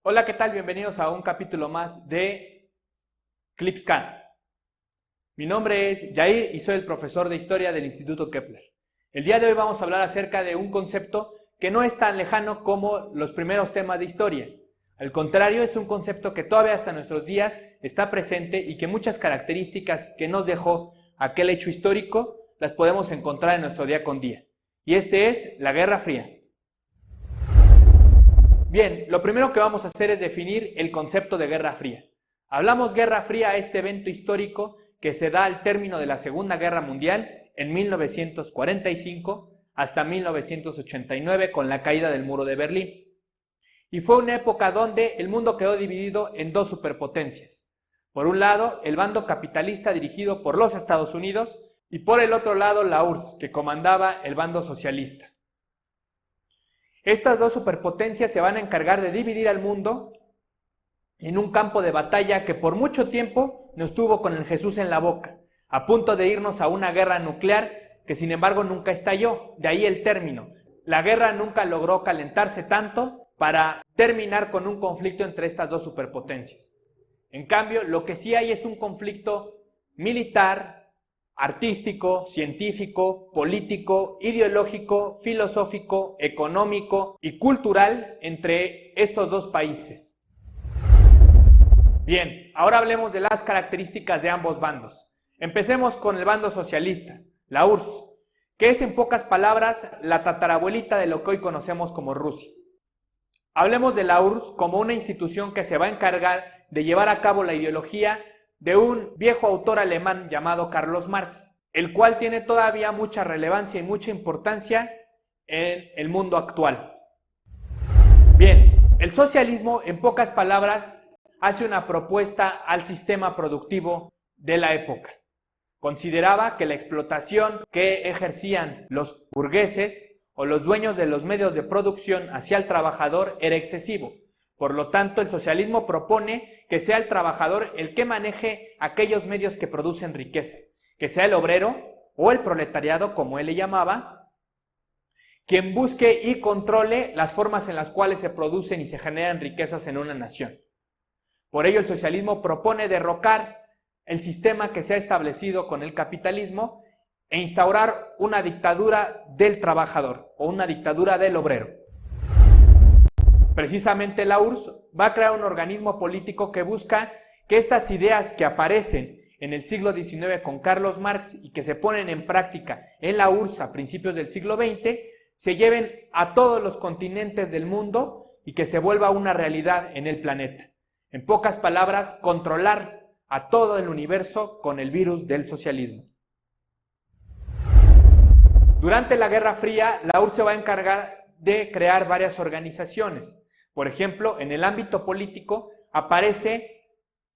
Hola, ¿qué tal? Bienvenidos a un capítulo más de ClipsCan. Mi nombre es Jair y soy el profesor de Historia del Instituto Kepler. El día de hoy vamos a hablar acerca de un concepto que no es tan lejano como los primeros temas de historia. Al contrario, es un concepto que todavía hasta nuestros días está presente y que muchas características que nos dejó aquel hecho histórico las podemos encontrar en nuestro día con día. Y este es la Guerra Fría. Bien, lo primero que vamos a hacer es definir el concepto de Guerra Fría. Hablamos Guerra Fría a este evento histórico que se da al término de la Segunda Guerra Mundial en 1945 hasta 1989 con la caída del muro de Berlín. Y fue una época donde el mundo quedó dividido en dos superpotencias. Por un lado, el bando capitalista dirigido por los Estados Unidos y por el otro lado la URSS, que comandaba el bando socialista. Estas dos superpotencias se van a encargar de dividir al mundo en un campo de batalla que por mucho tiempo nos tuvo con el Jesús en la boca, a punto de irnos a una guerra nuclear que sin embargo nunca estalló, de ahí el término. La guerra nunca logró calentarse tanto para terminar con un conflicto entre estas dos superpotencias. En cambio, lo que sí hay es un conflicto militar, artístico, científico, político, ideológico, filosófico, económico y cultural entre estos dos países. Bien, ahora hablemos de las características de ambos bandos. Empecemos con el bando socialista, la URSS, que es en pocas palabras la tatarabuelita de lo que hoy conocemos como Rusia. Hablemos de la URSS como una institución que se va a encargar de llevar a cabo la ideología de un viejo autor alemán llamado Carlos Marx, el cual tiene todavía mucha relevancia y mucha importancia en el mundo actual. Bien, el socialismo, en pocas palabras, hace una propuesta al sistema productivo de la época. Consideraba que la explotación que ejercían los burgueses o los dueños de los medios de producción hacia el trabajador era excesivo. Por lo tanto, el socialismo propone que sea el trabajador el que maneje aquellos medios que producen riqueza, que sea el obrero o el proletariado, como él le llamaba, quien busque y controle las formas en las cuales se producen y se generan riquezas en una nación. Por ello, el socialismo propone derrocar el sistema que se ha establecido con el capitalismo e instaurar una dictadura del trabajador o una dictadura del obrero. Precisamente la URSS va a crear un organismo político que busca que estas ideas que aparecen en el siglo XIX con Carlos Marx y que se ponen en práctica en la URSS a principios del siglo XX, se lleven a todos los continentes del mundo y que se vuelva una realidad en el planeta. En pocas palabras, controlar a todo el universo con el virus del socialismo. Durante la Guerra Fría, la URSS se va a encargar de crear varias organizaciones. Por ejemplo, en el ámbito político aparece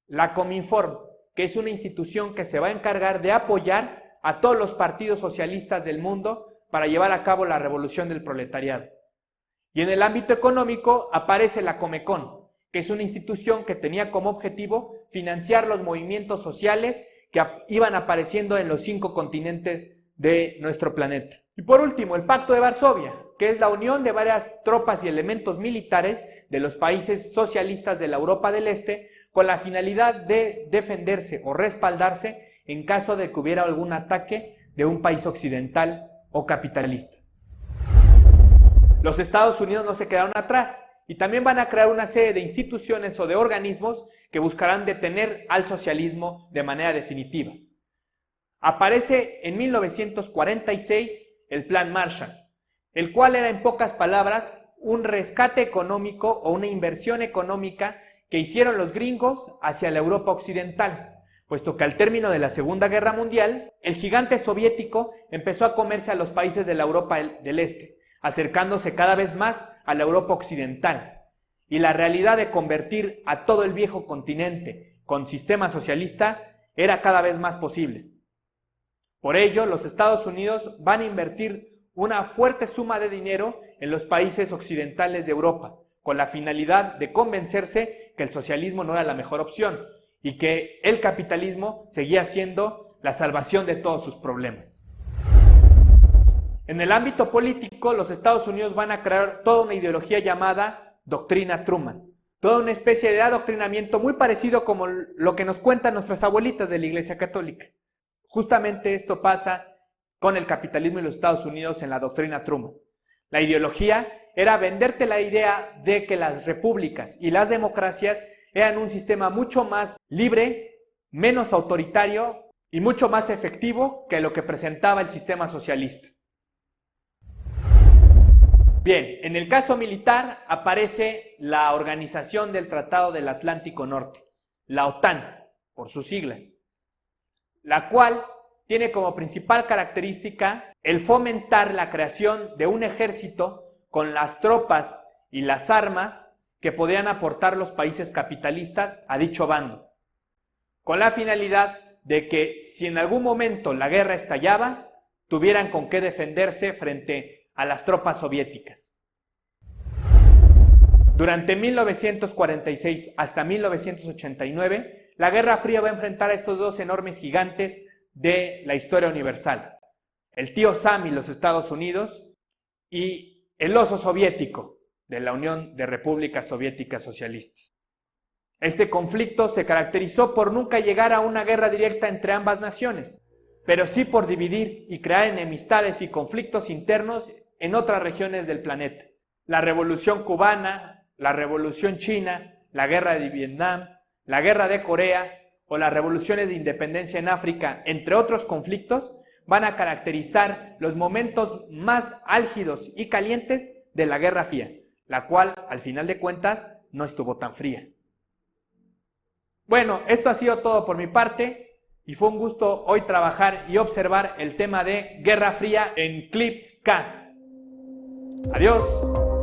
la Cominform, que es una institución que se va a encargar de apoyar a todos los partidos socialistas del mundo para llevar a cabo la revolución del proletariado. Y en el ámbito económico aparece la Comecon, que es una institución que tenía como objetivo financiar los movimientos sociales que iban apareciendo en los 5 continentes de nuestro planeta. Y por último, el Pacto de Varsovia, que es la unión de varias tropas y elementos militares de los países socialistas de la Europa del Este con la finalidad de defenderse o respaldarse en caso de que hubiera algún ataque de un país occidental o capitalista. Los Estados Unidos no se quedaron atrás y también van a crear una serie de instituciones o de organismos que buscarán detener al socialismo de manera definitiva. Aparece en 1946 el Plan Marshall, el cual era en pocas palabras un rescate económico o una inversión económica que hicieron los gringos hacia la Europa occidental, puesto que al término de la Segunda Guerra Mundial, el gigante soviético empezó a comerse a los países de la Europa del Este, acercándose cada vez más a la Europa occidental. Y la realidad de convertir a todo el viejo continente con sistema socialista era cada vez más posible. Por ello, los Estados Unidos van a invertir una fuerte suma de dinero en los países occidentales de Europa, con la finalidad de convencerse que el socialismo no era la mejor opción y que el capitalismo seguía siendo la salvación de todos sus problemas. En el ámbito político, los Estados Unidos van a crear toda una ideología llamada Doctrina Truman. toda una especie de adoctrinamiento muy parecido como lo que nos cuentan nuestras abuelitas de la Iglesia Católica. Justamente esto pasa con el capitalismo en los Estados Unidos en la doctrina Truman. La ideología era venderte la idea de que las repúblicas y las democracias eran un sistema mucho más libre, menos autoritario y mucho más efectivo que lo que presentaba el sistema socialista. Bien, en el caso militar aparece la Organización del Tratado del Atlántico Norte, la OTAN, por sus siglas, la cual tiene como principal característica el fomentar la creación de un ejército con las tropas y las armas que podían aportar los países capitalistas a dicho bando, con la finalidad de que si en algún momento la guerra estallaba, tuvieran con qué defenderse frente a las tropas soviéticas. Durante 1946 hasta 1989, la Guerra Fría va a enfrentar a estos dos enormes gigantes de la historia universal, el tío Sam y los Estados Unidos y el oso soviético de la Unión de Repúblicas Soviéticas Socialistas. Este conflicto se caracterizó por nunca llegar a una guerra directa entre ambas naciones, pero sí por dividir y crear enemistades y conflictos internos en otras regiones del planeta. La Revolución Cubana, la Revolución China, la Guerra de Vietnam, la Guerra de Corea o las revoluciones de independencia en África, entre otros conflictos, van a caracterizar los momentos más álgidos y calientes de la Guerra Fría, la cual, al final de cuentas, no estuvo tan fría. Bueno, esto ha sido todo por mi parte y fue un gusto hoy trabajar y observar el tema de Guerra Fría en Clips K. Adiós.